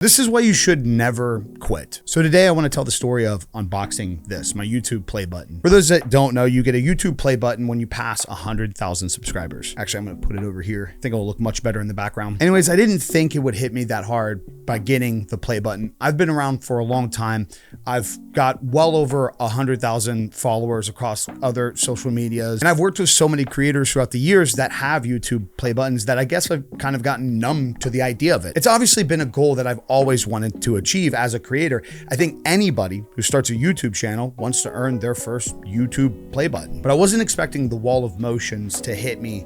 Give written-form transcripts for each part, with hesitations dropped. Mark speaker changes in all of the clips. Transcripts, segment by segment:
Speaker 1: This is why you should never quit. So today I want to tell the story of unboxing this, my YouTube play button. For those that don't know, you get a YouTube play button when you pass 100,000 subscribers. Actually, I'm going to put it over here. I think it'll look much better in the background. Anyways, I didn't think it would hit me that hard by getting the play button. I've been around for a long time. I've got well over 100,000 followers across other social medias. And I've worked with so many creators throughout the years that have YouTube play buttons that I guess I've kind of gotten numb to the idea of it. It's obviously been a goal that I've always wanted to achieve as a creator. I think anybody who starts a YouTube channel wants to earn their first YouTube play button, but I wasn't expecting the wall of motions to hit me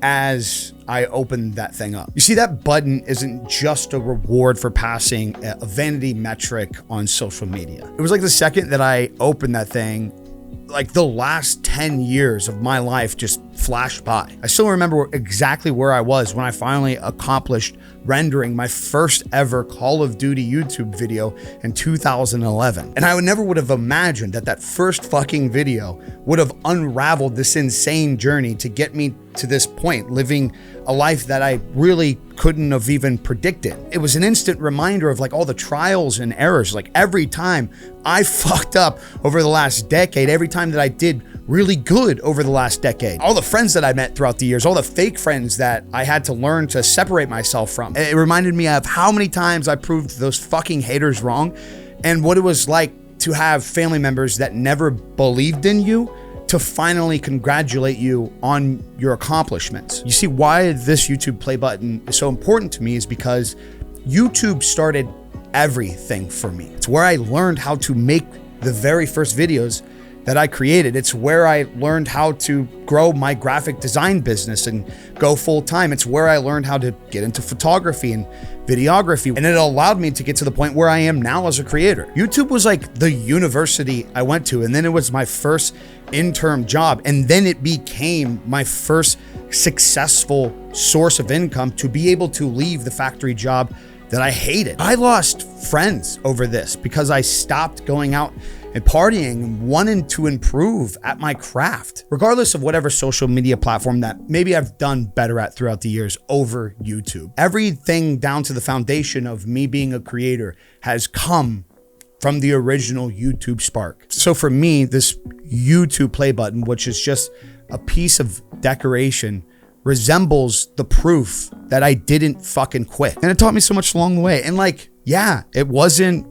Speaker 1: as I opened that thing up. You see, that button isn't just a reward for passing a vanity metric on social media. It was like the second that I opened that thing, like the last 10 years of my life just flashed by. I still remember exactly where I was when I finally accomplished rendering my first ever Call of Duty YouTube video in 2011. And I never would have imagined that that first fucking video would have unraveled this insane journey to get me to this point, living a life that I really couldn't have even predicted. It was an instant reminder of like all the trials and errors. Like every time I fucked up over the last decade, every time that I did really good over the last decade, all the friends that I met throughout the years, all the fake friends that I had to learn to separate myself from. It reminded me of how many times I proved those fucking haters wrong and what it was like to have family members that never believed in you to finally congratulate you on your accomplishments. You see, why this YouTube play button is so important to me is because YouTube started everything for me. It's where I learned how to make the very first videos that I created. It's where I learned how to grow my graphic design business and go full time. It's where I learned how to get into photography and videography. And it allowed me to get to the point where I am now as a creator. YouTube was like the university I went to, and then it was my first intern job. And then it became my first successful source of income to be able to leave the factory job that I hated. I lost friends over this because I stopped going out and partying and wanting to improve at my craft, regardless of whatever social media platform that maybe I've done better at throughout the years over YouTube. Everything down to the foundation of me being a creator has come from the original YouTube spark. So for me, this YouTube play button, which is just a piece of decoration, resembles the proof that I didn't fucking quit. And it taught me so much along the way. And like, yeah, it wasn't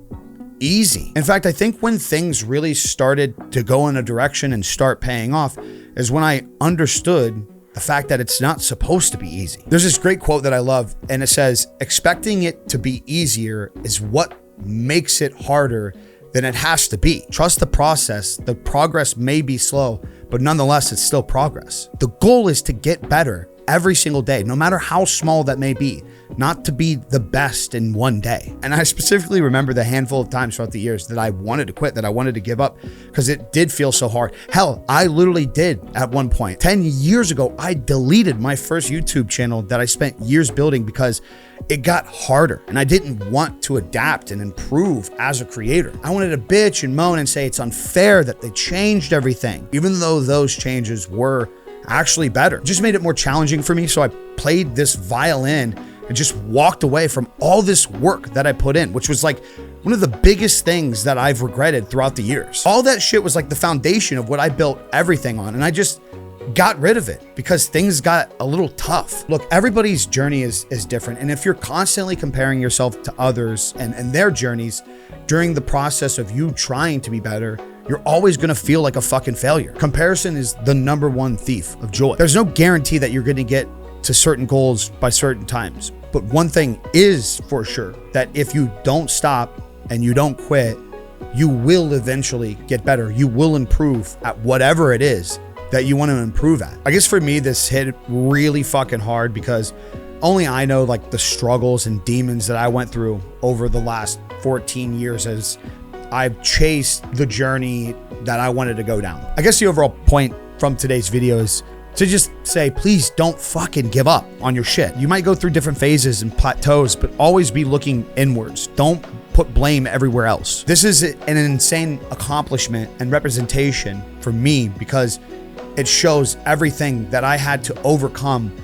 Speaker 1: easy. In fact, I think when things really started to go in a direction and start paying off is when I understood the fact that it's not supposed to be easy. There's this great quote that I love, and it says, expecting it to be easier is what makes it harder than it has to be. Trust the process. The progress may be slow, but nonetheless, it's still progress. The goal is to get better every single day, no matter how small that may be, not to be the best in one day. And I specifically remember the handful of times throughout the years that I wanted to quit, that I wanted to give up, because it did feel so hard. Hell, I literally did at one point. 10 years ago, I deleted my first YouTube channel that I spent years building because it got harder and I didn't want to adapt and improve as a creator. I wanted to bitch and moan and say it's unfair that they changed everything, even though those changes were actually better. It just made it more challenging for me. So I played this violin and just walked away from all this work that I put in, which was like one of the biggest things that I've regretted throughout the years. All that shit was like the foundation of what I built everything on. And I just got rid of it because things got a little tough. Look, everybody's journey is different. And if you're constantly comparing yourself to others and their journeys during the process of you trying to be better, you're always gonna feel like a fucking failure. Comparison is the number one thief of joy. There's no guarantee that you're gonna get to certain goals by certain times. But one thing is for sure, that if you don't stop and you don't quit, you will eventually get better. You will improve at whatever it is that you want to improve at. I guess for me, this hit really fucking hard because only I know like the struggles and demons that I went through over the last 14 years as I've chased the journey that I wanted to go down. I guess the overall point from today's video is to just say, please don't fucking give up on your shit. You might go through different phases and plateaus, but always be looking inwards. Don't put blame everywhere else. This is an insane accomplishment and representation for me because it shows everything that I had to overcome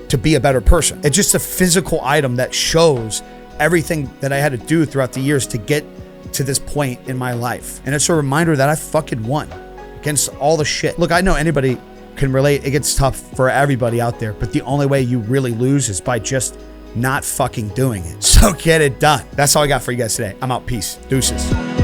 Speaker 1: to be a better person. It's just a physical item that shows everything that I had to do throughout the years to get to this point in my life. And it's a reminder that I fucking won against all the shit. Look, I know anybody can relate. It gets tough for everybody out there, but the only way you really lose is by just not fucking doing it. So get it done. That's all I got for you guys today. I'm out. Peace. Deuces.